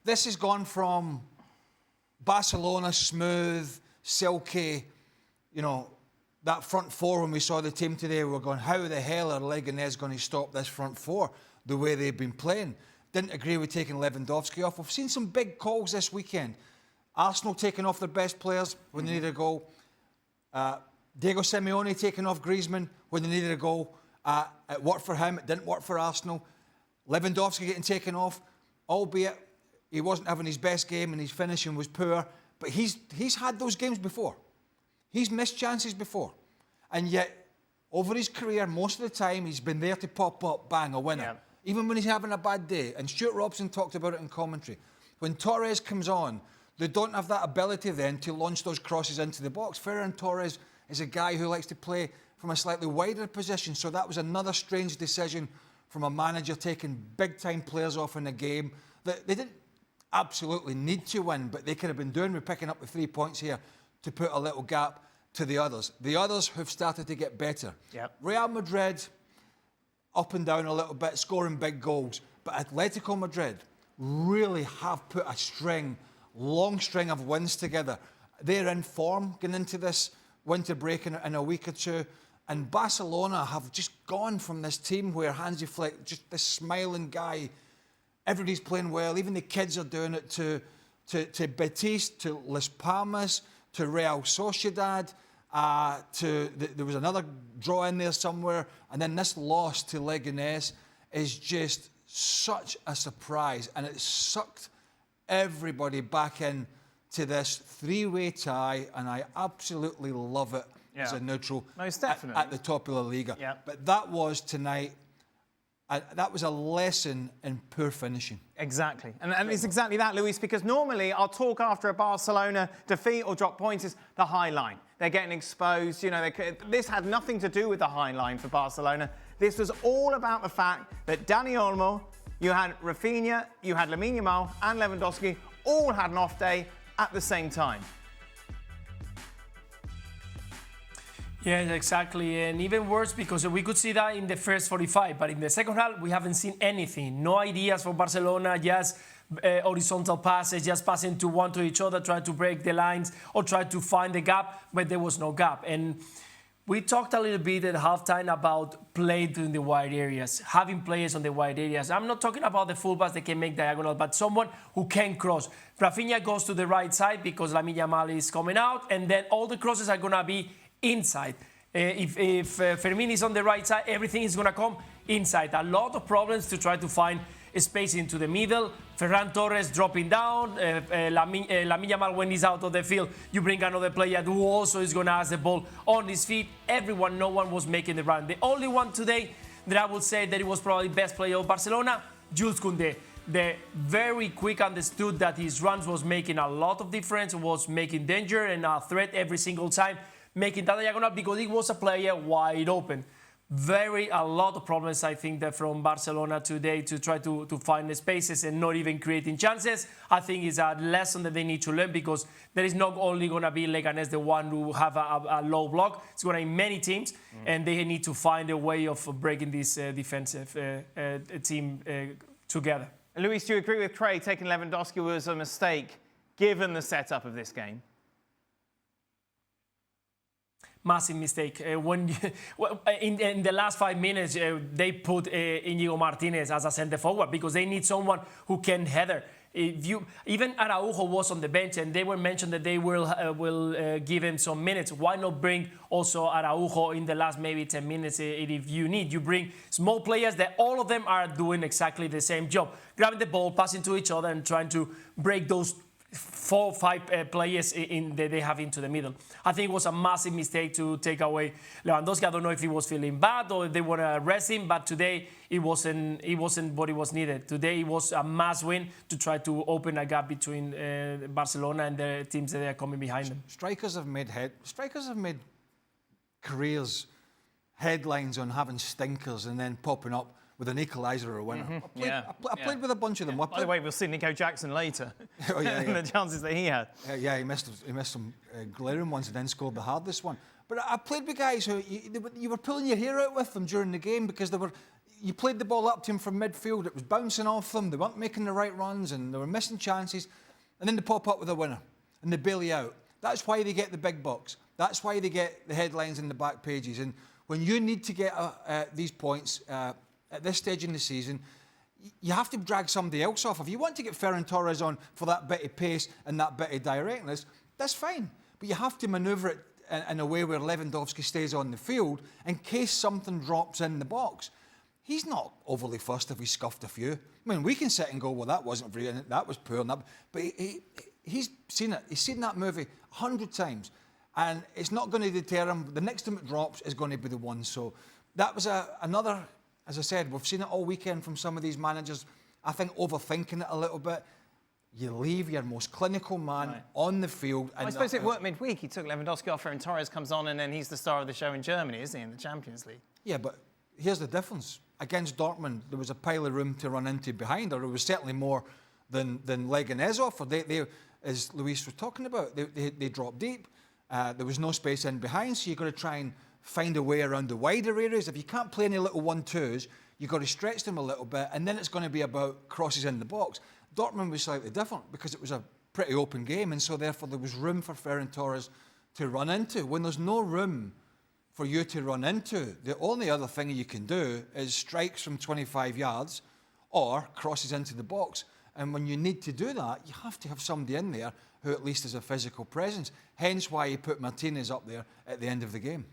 this has gone from Barcelona, smooth, silky, you know, that front four when we saw the team today, we were going, how the hell are Leganes going to stop this front four the way they've been playing? Didn't agree with taking Lewandowski off. We've seen some big calls this weekend. Arsenal taking off their best players when they needed a goal. Diego Simeone taking off Griezmann when they needed a goal. It worked for him. It didn't work for Arsenal. Lewandowski getting taken off, albeit he wasn't having his best game and his finishing was poor. But he's had those games before. He's missed chances before. And yet, over his career, most of the time, he's been there to pop up, bang, a winner. Yeah. Even when he's having a bad day. And Stuart Robson talked about it in commentary. When Torres comes on, they don't have that ability then to launch those crosses into the box. Ferran Torres is a guy who likes to play from a slightly wider position. So that was another strange decision from a manager taking big-time players off in a game that they didn't absolutely need to win, but they could have been doing with picking up the 3 points here to put a little gap to the others. The others have started to get better. Yep. Real Madrid, up and down a little bit, scoring big goals. But Atletico Madrid really have put a long string of wins together. They're in form going into this winter break in a week or two. And Barcelona have just gone from this team where Hansi Flick, just this smiling guy, everybody's playing well, even the kids are doing it, to Betis, to Las Palmas, to Real Sociedad, there was another draw in there somewhere, and then this loss to Leganes is just such a surprise, and it sucked everybody back in to this three-way tie, and I absolutely love it as a neutral at the top of the Liga. Yeah. But that was tonight. That was a lesson in poor finishing. Exactly. And it's exactly that, Luis, because normally our talk after a Barcelona defeat or drop points is the high line. They're getting exposed. You know, this had nothing to do with the high line for Barcelona. This was all about the fact that Dani Olmo, you had Raphinha, you had Lamine Yamal and Lewandowski all had an off day at the same time. Yeah, exactly. And even worse because we could see that in the first 45, but in the second half, we haven't seen anything. No ideas for Barcelona, just horizontal passes, just passing to each other, trying to break the lines or try to find the gap, but there was no gap. And we talked a little bit at halftime about play in the wide areas, having players on the wide areas. I'm not talking about the fullbacks that can make diagonal, but someone who can cross. Raphinha goes to the right side because Lamine Yamal is coming out, and then all the crosses are going to be inside. If Fermin is on the right side, everything is going to come inside. A lot of problems to try to find space into the middle. Ferran Torres dropping down. Lamine Yamal, when he's out of the field, you bring another player who also is going to have the ball on his feet. No one was making the run. The only one today that I would say that it was probably the best player of Barcelona, Jules Koundé. They very quick understood that his runs was making a lot of difference, was making danger and a threat every single time, making that diagonal because he was a player wide open. A lot of problems, I think, that from Barcelona today to try to find the spaces and not even creating chances. I think it's a lesson that they need to learn because there is not only going to be Leganes, the one who have a low block. It's going to be many teams, and they need to find a way of breaking this defensive team together. Luis, do you agree with Craig taking Lewandowski was a mistake given the setup of this game? Massive mistake. In the last 5 minutes, they put Íñigo Martínez as a centre forward because they need someone who can header. Even Araujo was on the bench, and they were mentioned that they will give him some minutes. Why not bring also Araujo in the last maybe 10 minutes if you need? You bring small players that all of them are doing exactly the same job, grabbing the ball, passing to each other, and trying to break those 4 or 5 players that they have into the middle. I think it was a massive mistake to take away Lewandowski. I don't know if he was feeling bad or if they want to rest him, but today it wasn't what it was needed. Today it was a must win to try to open a gap between Barcelona and the teams that are coming behind them. Strikers have made careers, headlines on having stinkers and then popping up with an equaliser or a winner. I played with a bunch of them. By the way, we'll see Nico Jackson later. Oh, yeah. And the chances that he had. He missed some glaring ones and then scored the hardest one. But I played with guys who you were pulling your hair out with them during the game because you played the ball up to him from midfield, it was bouncing off them, they weren't making the right runs and they were missing chances, and then they pop up with a winner and they bail you out. That's why they get the big bucks. That's why they get the headlines in the back pages. And when you need to get these points at this stage in the season, you have to drag somebody else off. If you want to get Ferran Torres on for that bit of pace and that bit of directness, that's fine. But you have to manoeuvre it in a way where Lewandowski stays on the field in case something drops in the box. He's not overly fussed if he scuffed a few. I mean, we can sit and go, well, that wasn't brilliant, that was poor. But he's seen it. He's seen that movie 100 times. And it's not going to deter him. The next time it drops is going to be the one. So that was another, as I said, we've seen it all weekend from some of these managers, I think overthinking it a little bit. You leave your most clinical man on the field. And I suppose it worked midweek. He took Lewandowski off, and Torres comes on, and then he's the star of the show in Germany, isn't he, in the Champions League? Yeah, but here's the difference. Against Dortmund, there was a pile of room to run into behind, or it was certainly more than Leganes offered. They, as Luis was talking about, they dropped deep. There was no space in behind, so you've got to try and find a way around the wider areas. If you can't play any little 1-2s, you've got to stretch them a little bit, and then it's going to be about crosses in the box. Dortmund was slightly different because it was a pretty open game, and so therefore there was room for Ferran Torres to run into. When there's no room for you to run into, the only other thing you can do is strikes from 25 yards or crosses into the box. And when you need to do that, you have to have somebody in there who at least has a physical presence. Hence why you put Martinez up there at the end of the game.